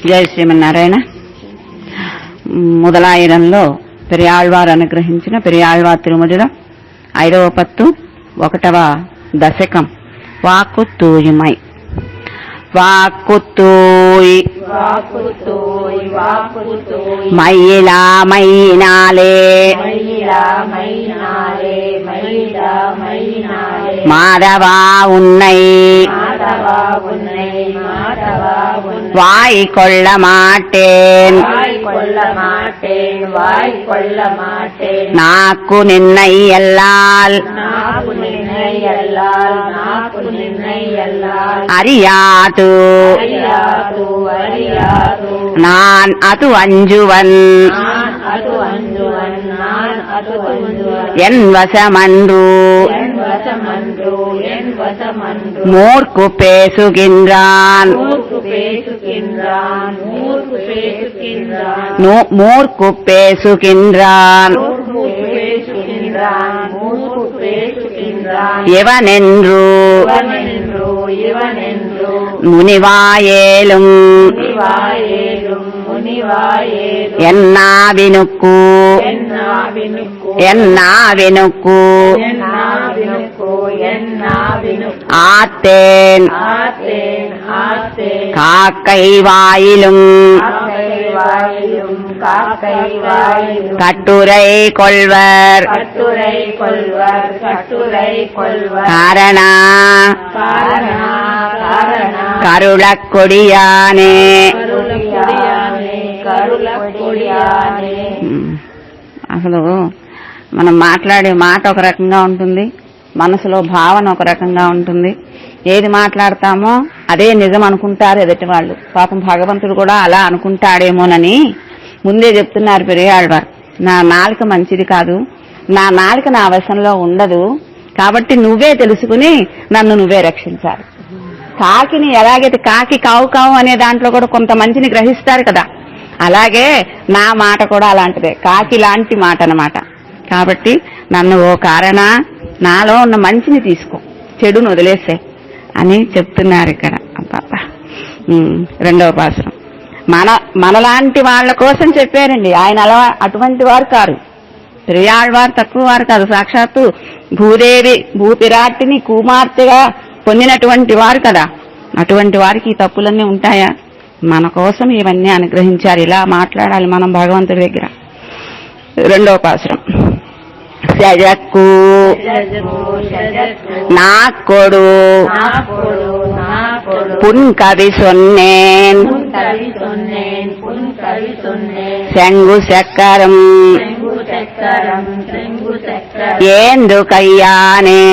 జయ శ్రీమన్నారాయణ. முதலாயிரంలో பெரியாழ்வார் అనుగ్రహించిన పెరియాళ్వార్ తిరుమలలో 5వ పత్తు 1వ దశకం వాక్కు తూయిమై. வாக்குத்தூய் மயிலா மையினாலே மாதவா உன்னை வாய் கொள்ள மாட்டேன் நாக்கு நின்னை எல்லால் அறியாது நான் அது அஞ்சுவன் என் வசமன்று மூர்க்கு பேசுகின்றான் மூர்க்கு பேசுகின்றான் எவனென்று முனிவாயேலும் என்னாவினுக்கு ஆத்தேன் காக்கை வாயிலும் கட்டுரை கொள்வர் காரணா கருளக் கொடியானே. అసలు మనం మాట్లాడే మాట ఒక రకంగా ఉంటుంది, మనసులో భావన ఒక రకంగా ఉంటుంది. ఏది మాట్లాడతామో అదే నిజం అనుకుంటారు ఎదుటి వాళ్ళు. పాపం భగవంతుడు కూడా అలా అనుకుంటాడేమోనని ముందే చెప్తున్నారు పెరియాళ్వార్. నా నాలుక మంచిది కాదు, నా నాలుక నా వశంలో ఉండదు, కాబట్టి నువ్వే తెలుసుకుని నన్ను నువ్వే రక్షించాలి. కాకిని ఎలాగైతే కాకి కావు కావు అనే దాంట్లో కూడా కొంత మంచిని గ్రహిస్తారు కదా, అలాగే నా మాట కూడా అలాంటిదే, కాకి లాంటి మాట అన్నమాట. కాబట్టి నన్ను ఓ కారణ నాలో ఉన్న మంచిని తీసుకో, చెడును వదిలేసే అని చెప్తున్నారు ఇక్కడ. అబ్బా, 2వ పాసురం. మనలాంటి వాళ్ళ కోసం చెప్పారండి. ఆయన అలా అటువంటి వారు కారు, పెరియాళ్వారు తక్కువ వారు కాదు. సాక్షాత్తు భూదేవి భూపిరాటిని కుమార్తెగా పొందినటువంటి వారు కదా. అటువంటి వారికి ఈ తప్పులన్నీ ఉంటాయా? మన కోసం ఇవన్నీ అనుగ్రహించారు. ఇలా మాట్లాడాలి మనం భగవంతుడి దగ్గర. 2వ పాసురం. సజక్కు నాకొడు పున్కవి సొన్నేన్ செங்கு சக்கரம் ஏந்து கையானே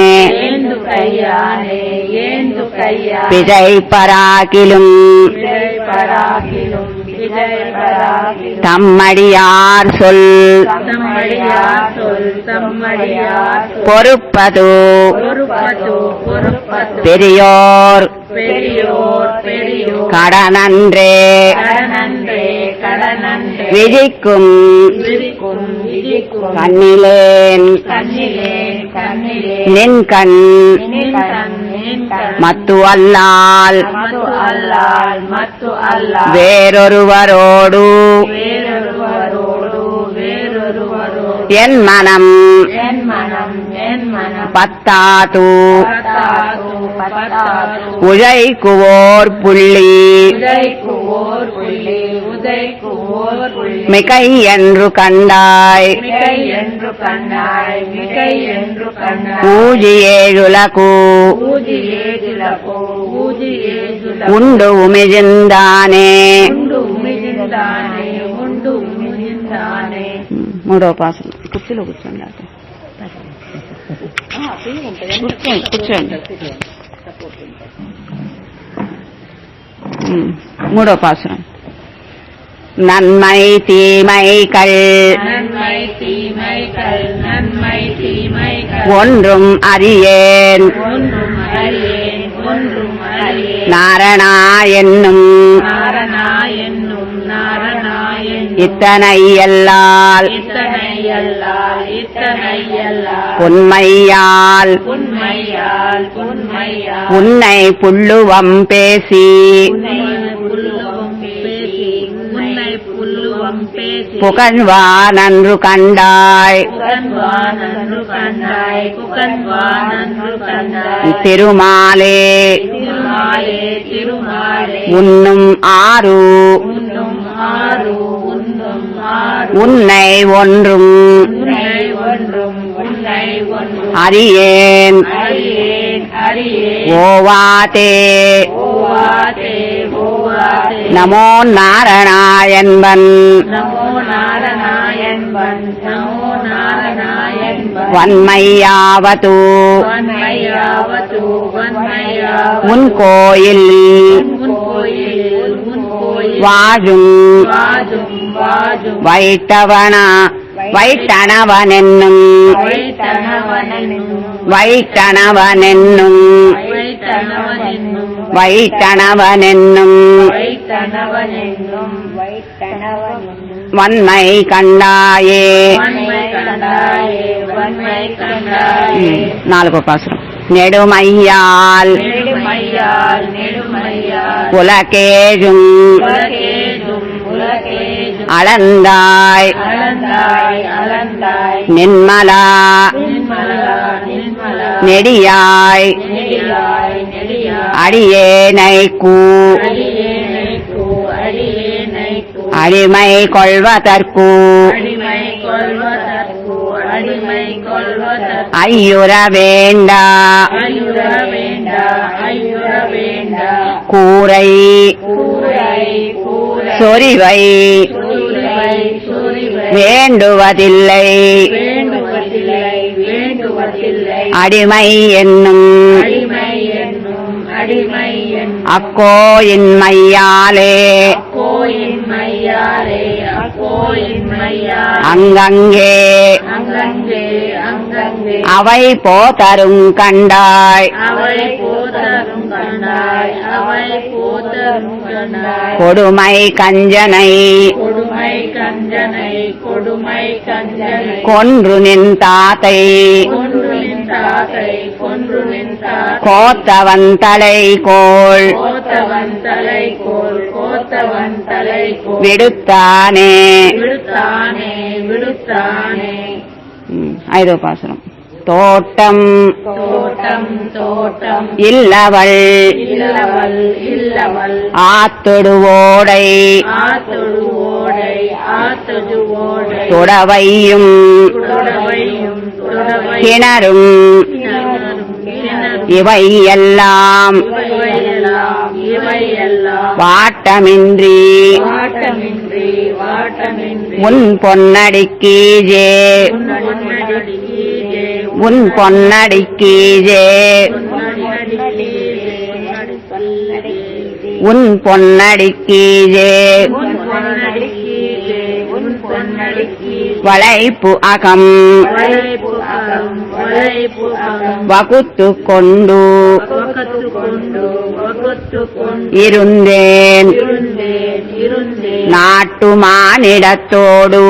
விஜய் பராகிலும் தம்மடியார் சொல் பொறுப்பது பெரியோர் கடனன்றே விதிக்கும் கண்ணிலேன் நின் கண் மத்து அல்லால் வேறொருவரோடு என் மனம் பத்தாது உழைக்குவோர் புள்ளி மிகை என்று கண்டாய் ஊஜியேழுలకు ఉండు ఉమిజిందానే. 3వ పాసురం. కుర్చీలో కూర్చోండి, కూర్చోండి. 3వ పాసురం. நன்மை தீமைகள் ஒன்றும் அறியேன் நாரணா என்னும் இத்தனையல்லால் உண்மையால் உன்னை புல்லுவம் பேசி புகழ்வா நன்று கண்டாய் திருமாலே உண்ணும் ஆறு உன்னை ஒன்றும் அறியேன் ஓவாதே நமோ நாராயணன் வன்மையாவது உன் கோயில் வாழும் வைட்டணவனென்னும் வன்மை கண்டாயே. நாலுகோ பாசுரம். நெடுமையால் உலகேழும் அளந்தாய் நின்மலா நெடியாய் அடியேனைக்கு அடிமை கொள்வதற்கு ஐயுற வேண்டா கூரை சொறிவை வேண்டுவதில்லை அடிமை என்னும் அக்கோயின்மையாலே அங்கங்கே அவை போதரும் கண்டாய் கொடுமை கஞ்சனை கொன்று நின் தாத்தை கோத்தவன் தலைகோள் விடுத்தானே. ஐதோ பாசுரம். தோட்டம் இல்லவள் ஆத்தொடுவோடை துடவையும் கிணறும் இவையெல்லாம் வாட்டமின்றி உன் பொன்னடிக்கீஜே உன் பொன்னடிக்கீஜே உன் பொன்னடிக்கீஜே வளைப்பு அகம் வகுத்து கொண்டு இருந்தேன் நாட்டு மானிடத்தோடு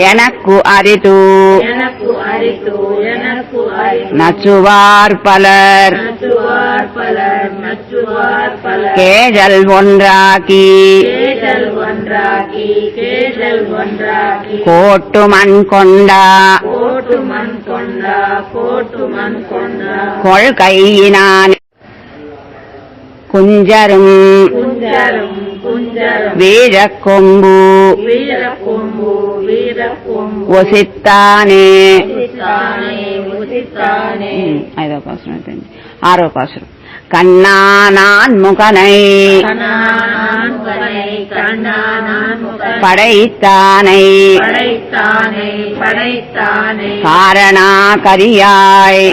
எனக்கு அரிது நச்சுவார் பலர் கேஜல் ஒன்றாக்கி கோட்டு மண் கொண்டா கொள்கையினான் குஞ்சரும் வீரக்கொம்பு ஒசித்தானே. ஐதோ பாசுரம். ஆரோ பாசுரம். கண்ணானான் முகனை படைத்தானை காரணா கரியாய்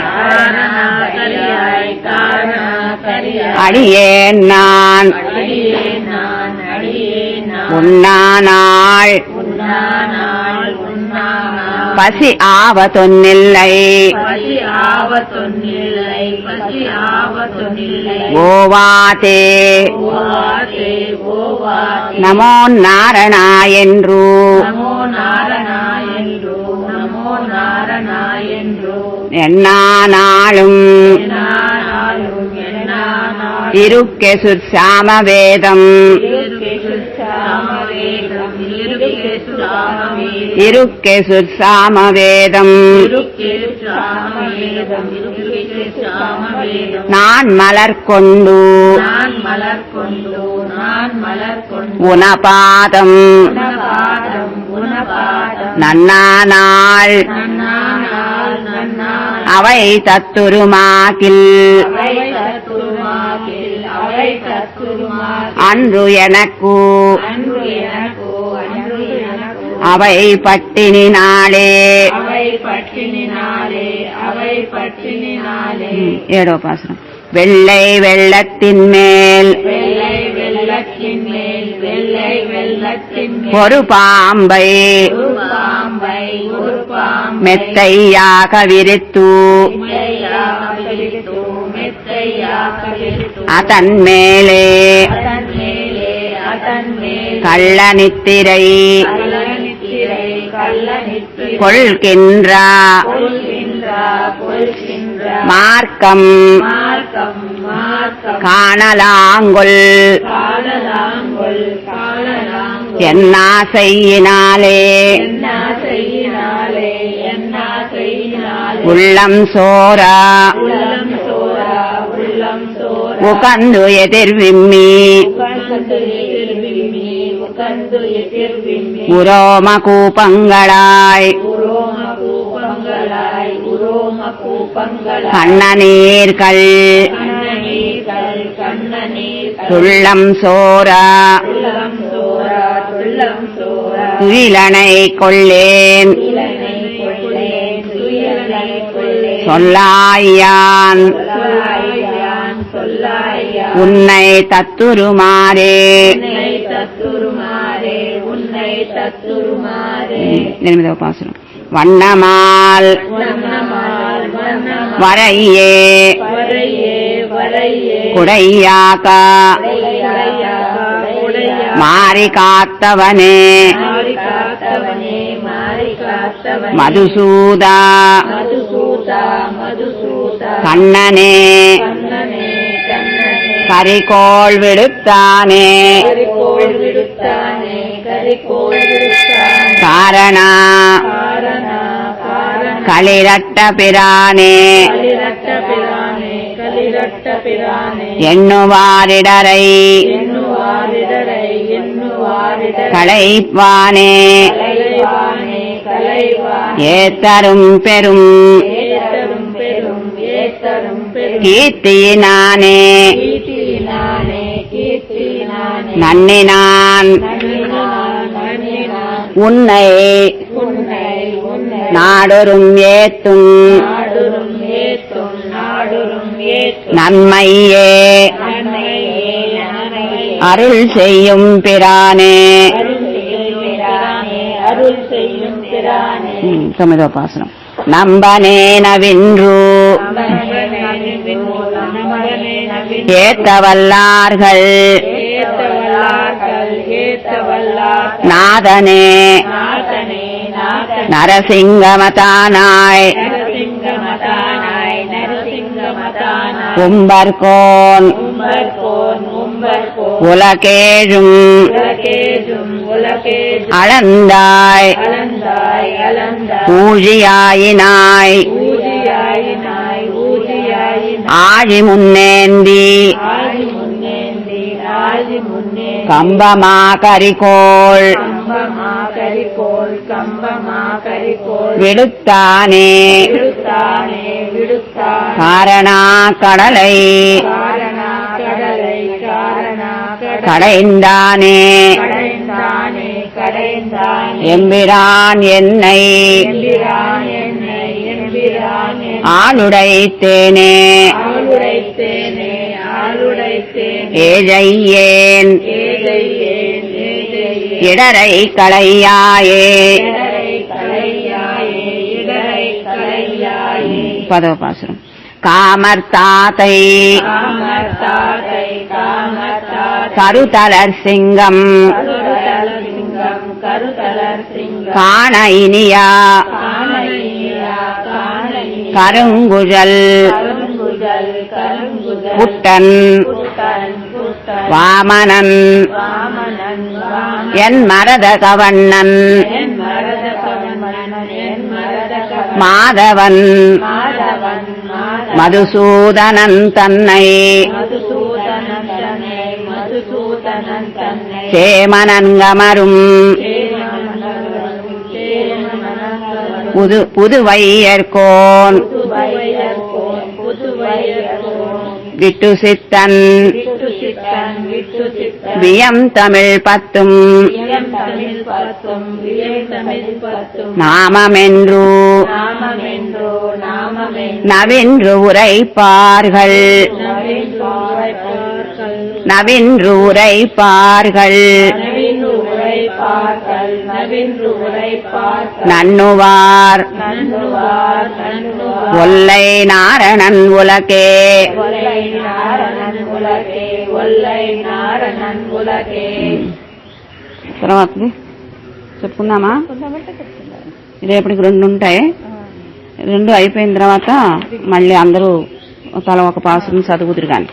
அடியேன் நான் உண்ணானாள் பசி ஆவதொன்னில்லை ஓவாதே நமோ நாராயணு எண்ணானாளும் இருக்கெசுர் சாமவேதம் இருக்கெசுர் சாமவேதம் நான் மலர் கொண்டு உனபாதம் நன்னாள் அவை தத்துருமாகில் அன்று எனக்கு அவை பட்டினினாலே ஏழோ பாசனம் வெள்ளை வெள்ளத்தின் மேல் ஒரு பாம்பை மெத்தையாக விரித்து அதன் மேலே கள்ளநித்திரை கொள்கின்ற மார்க்கம் காணலாங்கொல் என்னாசையினாலே உள்ளம் சோரா உகந்து எதிர்விம்மி உரோம கூப்பங்களாய் கண்ணநீர்கள் துள்ளம் சோரா துயிலனை கொள்ளேன் சொல்லாயான் உன்னை தத்துருமாறே பாசனம் வண்ணமால் வரையே குடையாக மாறி காத்தவனே மதுசூதா கண்ணனே கரிகோள் விடுத்தானே காரணா களிரட்ட பிரானே எண்ணுவாரிடரை களைப்பானே ஏத்தரும் பெரும் கீர்த்தியினானே நன்னினான் உன்னை நாடொரும் ஏத்தும் நன்மையே அருள் செய்யும் பிரானே. తొమ్మిదో పాసనం நம்பனேனவின்று ஏத்தவல்லார்கள் நாதனே நரசிங்கமதானாய் கும்பர்கோன் உலகேழும் அளந்தாய் ஊழியாயினாய் ஆழி முன்னேந்தி கம்பமா கரிகோள் விடுத்தானே காரணா கடலை கடைந்தானே எம்பிரான் என்னை ஆளுடைத்தேனே ஏஜையேன் இடரை களையாயே. பதவபாசுரம் காமர்த்தாத்தை கருதலர் சிங்கம் காண இனியா கருங்குழல் புட்டன் வாமனன் என் மரதகவண்ணன் மாதவன் மதுசூதனன் தன்னை சேமனன்கமரும் புதுவையர்கோன் விட்டு சித்தன் வியம் தமிழ் பத்தும் நாமமென்று நவென்று உரைப்பார்கள் நவென்று உரைப்பார்கள் நன்னுவார் ஒல்லை நாரணன் உலகே తర్వాతది చెప్పుకుందామా రేపటికి 2 ఉంటాయి 2 అయిపోయిన తర్వాత మళ్ళీ అందరూ తల ఒక పాసుని చదువుదురు గాని